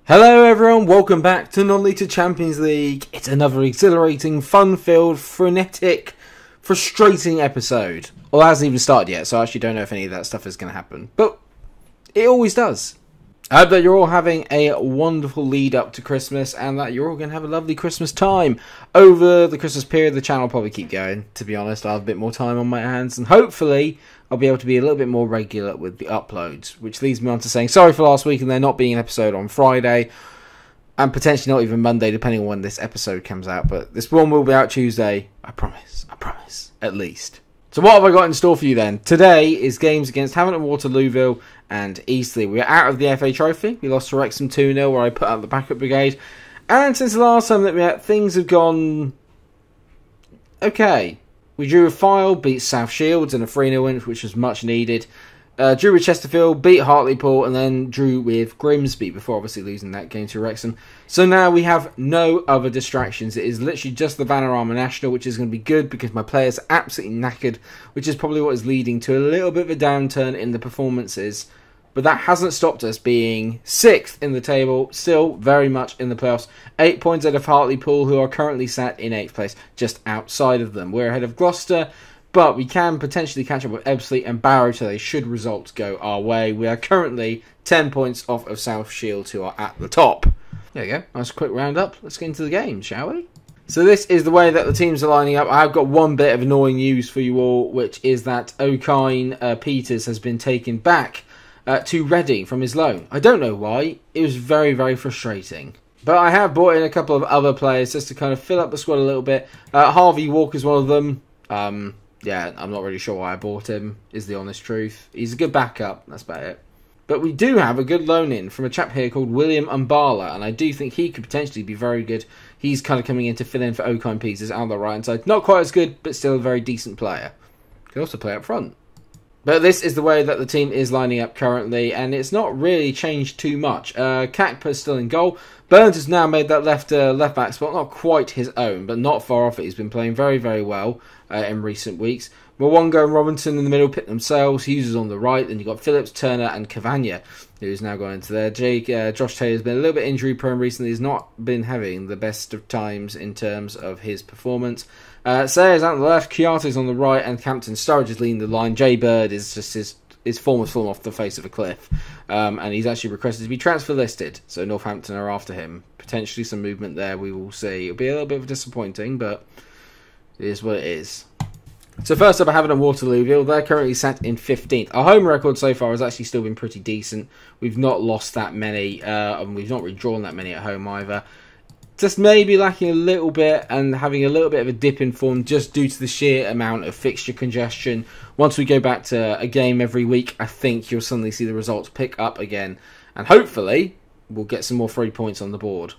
Hello everyone, welcome back to Non-League to Champions League. It's another exhilarating, fun-filled, frenetic, frustrating episode. Well, it hasn't even started yet, so I actually don't know if any of that stuff is going to happen. But it always does. I hope that you're all having a wonderful lead up to Christmas and that you're all going to have a lovely Christmas time. Over the Christmas period, the channel will probably keep going. To be honest, I'll have a bit more time on my hands and hopefully I'll be able to be a little bit more regular with the uploads, which leads me on to saying sorry for last week and there not being an episode on Friday and potentially not even Monday depending on when this episode comes out, but this one will be out Tuesday. I promise, at least. So what have I got in store for you then? Today is games against Havant and Waterlooville and Eastleigh. We're out of the FA Trophy. We lost to Wrexham 2-0 where I put out the backup brigade. And since the last time that we met, things have gone okay. We drew with File, beat South Shields in a 3-0 win, which was much needed. Drew with Chesterfield, beat Hartlepool, and then drew with Grimsby before obviously losing that game to Wrexham. So now we have no other distractions. It is literally just the Vanarama National, which is going to be good because my players are absolutely knackered, which is probably what is leading to a little bit of a downturn in the performances. But that hasn't stopped us being 6th in the table, still very much in the playoffs. 8 points ahead of Hartlepool, who are currently sat in 8th place, just outside of them. We're ahead of Gloucester, but we can potentially catch up with Ebbsfleet and Barrow, so they should results go our way. We are currently 10 points off of South Shields, who are at the top. There you go, nice quick roundup. Let's get into the game, shall we? So this is the way that the teams are lining up. I've got one bit of annoying news for you all, which is that O'Kine Peters has been taken back to Reading from his loan. I don't know why. It was very, very frustrating. But I have brought in a couple of other players just to kind of fill up the squad a little bit. Harvey Walker's one of them. Yeah, I'm not really sure why I bought him, is the honest truth. He's a good backup, that's about it. But we do have a good loan in from a chap here called William Umbala, and I do think he could potentially be very good. He's kind of coming in to fill in for O'Kine Peters out on the right hand side. Not quite as good, but still a very decent player. Can also play up front. But this is the way that the team is lining up currently, and it's not really changed too much. Kakpa's still in goal. Burns has now made that left back spot, not quite his own, but not far off it. He's been playing very, very well in recent weeks. Mwongo and Robinson in the middle pick themselves. Hughes is on the right. Then you've got Phillips, Turner and Cavagna, who's now going into there. Josh Taylor's been a little bit injury prone recently. He's not been having the best of times in terms of his performance. Sayers out on the left, Chiarte's on the right, and Campton Sturridge is leading the line. Jay Bird is just his form has fallen off the face of a cliff. And he's actually requested to be transfer listed. So Northampton are after him. Potentially some movement there, we will see. It'll be a little bit of disappointing, but it is what it is. So first up, I have it on Waterlooville. They're currently sat in 15th. Our home record so far has actually still been pretty decent. We've not lost that many, and we've not really drawn that many at home either. Just maybe lacking a little bit and having a little bit of a dip in form just due to the sheer amount of fixture congestion. Once we go back to a game every week, I think you'll suddenly see the results pick up again. And hopefully, we'll get some more 3 points on the board.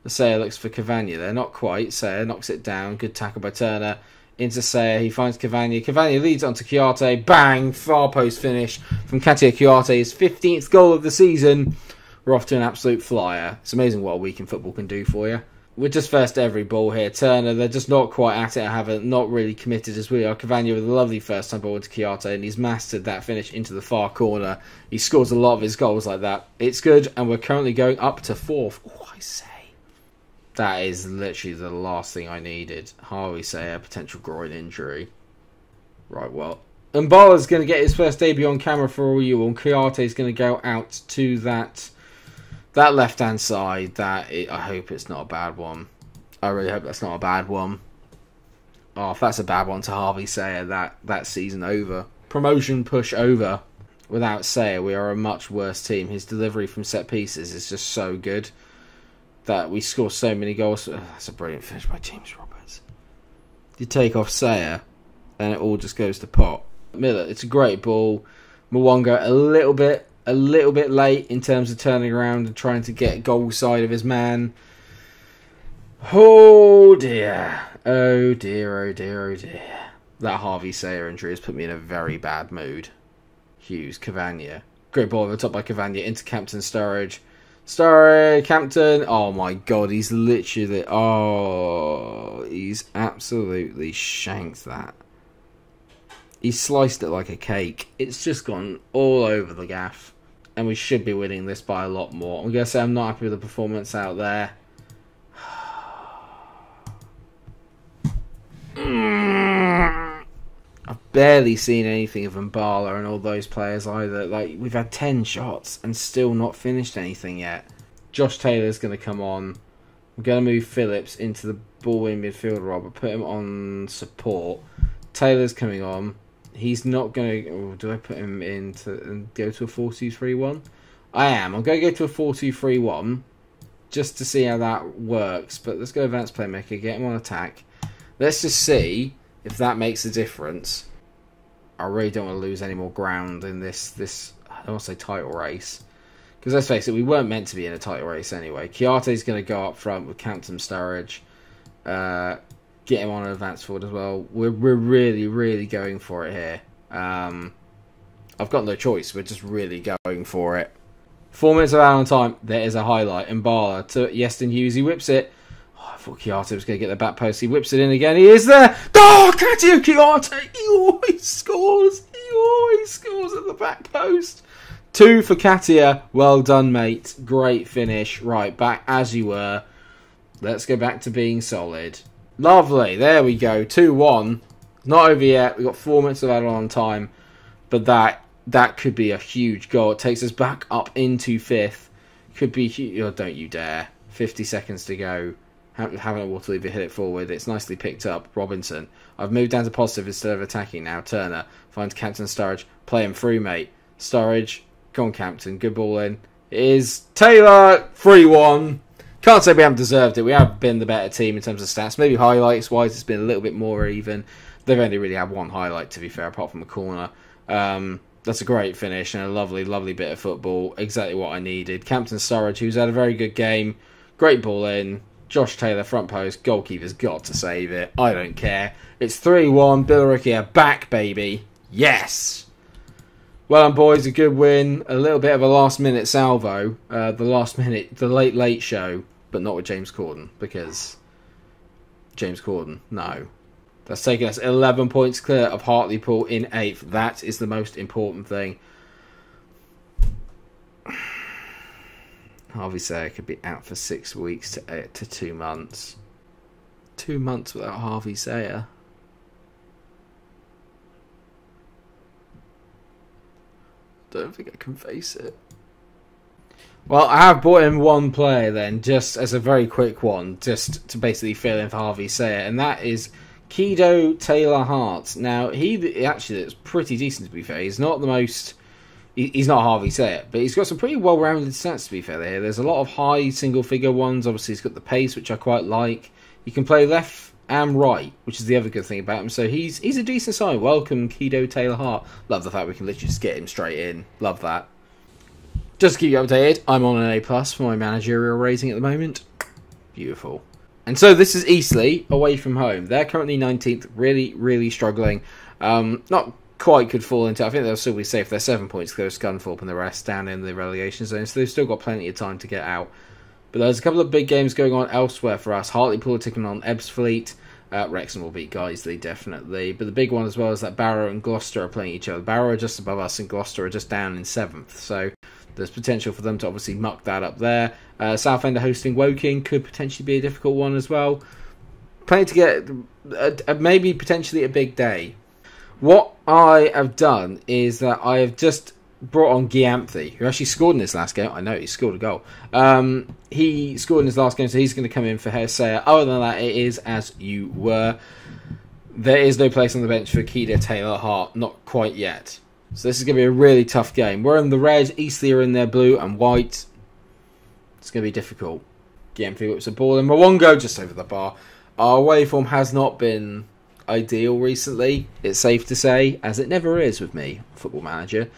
The Sayer looks for Cavagna there. Not quite. Sayer knocks it down. Good tackle by Turner. Into Sayer. He finds Cavagna. Cavagna leads onto Chiarte. Bang! Far post finish from Katia Chiarte. His 15th goal of the season. We're off to an absolute flyer. It's amazing what a week in football can do for you. We're just first every ball here. Turner, they're just not quite at it. Haven't not really committed as we are. Cavagna with a lovely first time ball to Chiarte, and he's mastered that finish into the far corner. He scores a lot of his goals like that. It's good, and we're currently going up to 4th. Oh, I say. That is literally the last thing I needed. Harvey Sayer, potential groin injury. Right, well. Mbala's going to get his first debut on camera for all you, and Chiarte's going to go out to that left-hand side. I hope it's not a bad one. I really hope that's not a bad one. Oh, if that's a bad one to Harvey Sayer, that season over. Promotion push over. Without Sayer, we are a much worse team. His delivery from set pieces is just so good that we score so many goals. Oh, that's a brilliant finish by James Roberts. You take off Sayer, and it all just goes to pot. Miller, it's a great ball. Mwongo a little bit late in terms of turning around and trying to get goal side of his man. Oh dear. Oh dear, oh dear, oh dear. That Harvey Sayer injury has put me in a very bad mood. Hughes, Cavagna. Great ball over the top by Cavagna into Campton Sturridge. Campton. Oh my god, he's literally... Oh, he's absolutely shanked that. He sliced it like a cake. It's just gone all over the gaff. and we should be winning this by a lot more. I'm going to say I'm not happy with the performance out there. I've barely seen anything of Mbala and all those players either. Like, we've had 10 shots and still not finished anything yet. Josh Taylor's going to come on. I'm going to move Phillips into the ball-in midfield role, but put him on support. Taylor's coming on. He's not going to... Oh, do I put him in and go to a 4-2-3-1? I am. I'm going to go to a 4-2-3-1 just to see how that works. But let's go advanced playmaker, get him on attack. Let's just see if that makes a difference. I really don't want to lose any more ground in this I don't want to say title race. Because let's face it, we weren't meant to be in a title race anyway. Kiarte's going to go up front with Campton Sturridge. Get him on an advanced forward as well. We're really, really going for it here. I've got no choice. We're just really going for it. 4 minutes of added time. There is a highlight. Mbala to Yeston Hughes. He whips it. Oh, I thought Kiarte was going to get the back post. He whips it in again. He is there. Oh, Katia Kiarte. He always scores. He always scores at the back post. 2 for Katia. Well done, mate. Great finish. Right, back as you were. Let's go back to being solid. Lovely. There we go. 2-1. Not over yet. We've got 4 minutes of added on time. But that could be a huge goal. It takes us back up into 5th. Could be huge. Oh, don't you dare. 50 seconds to go. Having a Waterloo hit it forward. It's nicely picked up. Robinson. I've moved down to positive instead of attacking now. Turner finds Campton Sturridge. Play him through, mate. Sturridge. Go on, Campton. Good ball in. It is Taylor. 3-1. Can't say we haven't deserved it. We have been the better team in terms of stats. Maybe highlights-wise, it's been a little bit more even. They've only really had one highlight, to be fair, apart from a corner. That's a great finish and a lovely, lovely bit of football. Exactly what I needed. Campton Sturridge, who's had a very good game. Great ball in. Josh Taylor, front post. Goalkeeper's got to save it. I don't care. It's 3-1. Billericay are back, baby. Yes! Well done, boys. A good win. A little bit of a last-minute salvo. The late show. But not with James Corden, because James Corden, no. That's taking us 11 points clear of Hartlepool in 8th. That is the most important thing. Harvey Sayer could be out for 6 weeks to 2 months. 2 months without Harvey Sayer. Don't think I can face it. Well, I have brought in one player then, just as a very quick one, just to basically fill in for Harvey Sayer, and that is Kido Taylor Hart. Now, he actually looks pretty decent, to be fair. He's not the most... He's not Harvey Sayer, but he's got some pretty well-rounded stats, to be fair, here. There's a lot of high single-figure ones. Obviously, he's got the pace, which I quite like. He can play left and right, which is the other good thing about him. So he's a decent side. Welcome, Kido Taylor Hart. Love the fact we can literally just get him straight in. Love that. Just to keep you updated, I'm on an A+ for my managerial rating at the moment. Beautiful. And so this is Eastleigh, away from home. They're currently 19th, really, really struggling. Not quite could fall into... I think they'll still be safe. They're 7 points close, Scunthorpe and the rest down in the relegation zone. So they've still got plenty of time to get out. But there's a couple of big games going on elsewhere for us. Hartlepool are taking on Ebbsfleet. Wrexham will beat Guiseley, definitely. But the big one as well is that Barrow and Gloucester are playing each other. Barrow are just above us and Gloucester are just down in 7th. So there's potential for them to obviously muck that up there. Southend are hosting Woking. Could potentially be a difficult one as well. Playing to get maybe potentially a big day. What I have done is that I have just brought on Giampi, who actually scored in his last game. I know he scored a goal. He scored in his last game, so he's going to come in for Sayer. Other than that, it is as you were. There is no place on the bench for Kido Taylor Hart, not quite yet. So this is going to be a really tough game. We're in the red, Eastleigh are in their blue and white. It's going to be difficult. Giampi whips a ball in. Mwongo just over the bar. Our away form has not been ideal recently, it's safe to say, as it never is with me, Football Manager.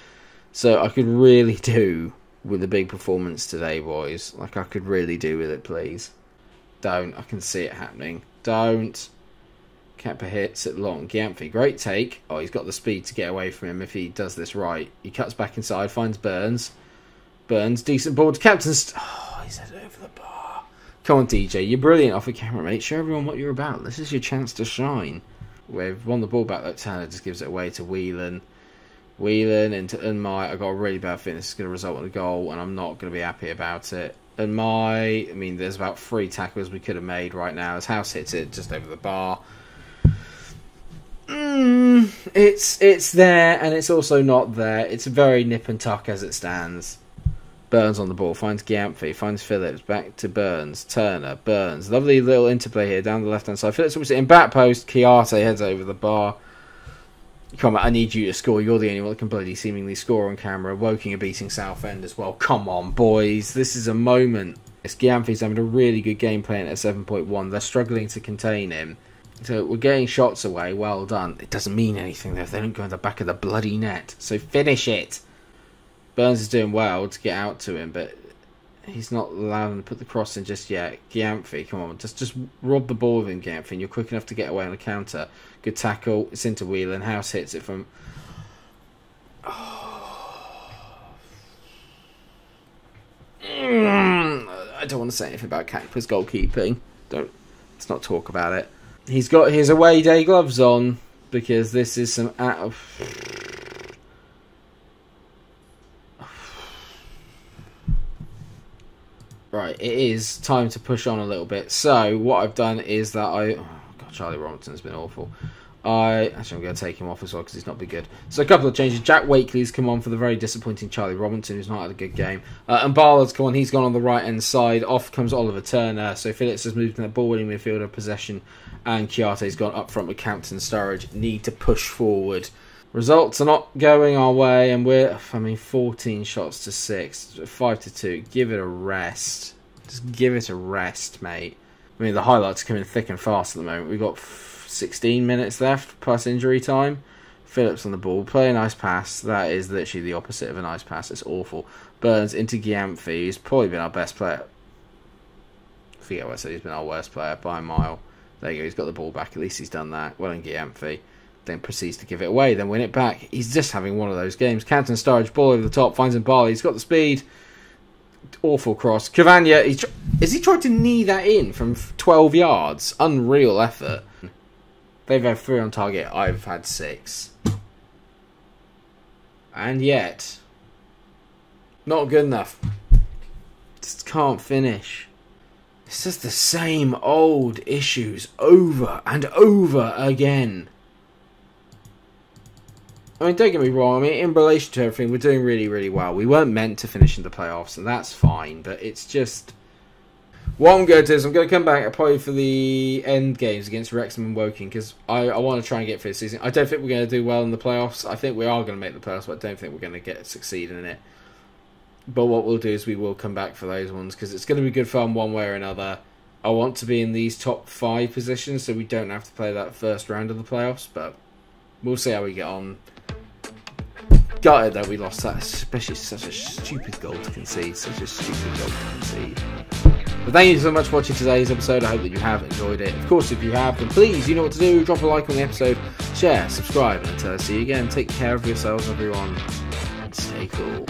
So I could really do with a big performance today, boys. Like, I could really do with it, please. Don't. I can see it happening. Don't. Kepper hits it long. Giampi, great take. Oh, he's got the speed to get away from him if he does this right. He cuts back inside, finds Burns. Burns, decent ball to Captain. Oh, he's headed over the bar. Come on, DJ. You're brilliant off the camera, mate. Show everyone what you're about. This is your chance to shine. We've won the ball back. That Turner just gives it away to Whelan. Whelan into Unmai. I got a really bad feeling this is going to result in a goal, and I'm not going to be happy about it. Unmai, I mean, there's about 3 tackles we could have made right now. As House hits it just over the bar. It's there, and it's also not there. It's very nip and tuck as it stands. Burns on the ball, finds Giampfi, finds Phillips, back to Burns, Turner, Burns. Lovely little interplay here down the left-hand side. Phillips was in back post, Chiarte heads over the bar. Come on, I need you to score. You're the only one that can bloody seemingly score on camera. Woking are beating Southend as well. Come on, boys. This is a moment. Giampfi's having a really good game playing at 7.1. They're struggling to contain him. So we're getting shots away. Well done. It doesn't mean anything though if they don't go in the back of the bloody net. So finish it. Burns is doing well to get out to him, but he's not allowed him to put the cross in just yet. Giampfi, come on, just rob the ball with him, Giampfi, and you're quick enough to get away on a counter. Good tackle, it's into Whelan. House hits it from... I don't want to say anything about Kakpa's goalkeeping. Let's not talk about it. He's got his away day gloves on, because this is some out of... Right, it is time to push on a little bit. So, what I've done is that oh God, Charlie Robinson's been awful. Actually, I'm going to take him off as well because he's not been good. So, a couple of changes. Jack Wakely's come on for the very disappointing Charlie Robinson, who's not had a good game. And Barlard's come on. He's gone on the right-hand side. Off comes Oliver Turner. So, Phillips has moved in that ball-winning midfielder possession. And Chiarte's gone up front with Campton Sturridge. Need to push forward. Results are not going our way, and we're, 14 shots to 6, 5-2. Give it a rest. Just give it a rest, mate. I mean, the highlights are coming thick and fast at the moment. We've got 16 minutes left, plus injury time. Phillips on the ball. Play a nice pass. That is literally the opposite of a nice pass. It's awful. Burns into Giampfi, who's probably been our best player. I forget what I said. He's been our worst player by a mile. There you go. He's got the ball back. At least he's done that. Well done, Giampfi. Then proceeds to give it away, then win it back. He's just having one of those games. Campton Sturridge, ball over the top, finds Mbali. He's got the speed. Awful cross. Cavagna, has he tried to knee that in from 12 yards? Unreal effort. They've had 3 on target. I've had 6. And yet, not good enough. Just can't finish. It's just the same old issues over and over again. I mean, don't get me wrong. I mean, in relation to everything, we're doing really, really well. We weren't meant to finish in the playoffs, and that's fine. But it's just... What I'm going to do is I'm going to come back and play for the end games against Wrexham and Woking, because I want to try and get for this season. I don't think we're going to do well in the playoffs. I think we are going to make the playoffs, but I don't think we're going to succeed in it. But what we'll do is we will come back for those ones, because it's going to be good fun one way or another. I want to be in these top 5 positions, so we don't have to play that first round of the playoffs, but we'll see how we get on. Gutted that we lost that, especially such a stupid goal to concede. Such a stupid goal to concede. But thank you so much for watching today's episode. I hope that you have enjoyed it. Of course, if you have, then please, you know what to do. Drop a like on the episode, share, subscribe, and until I see you again, take care of yourselves, everyone, and stay cool.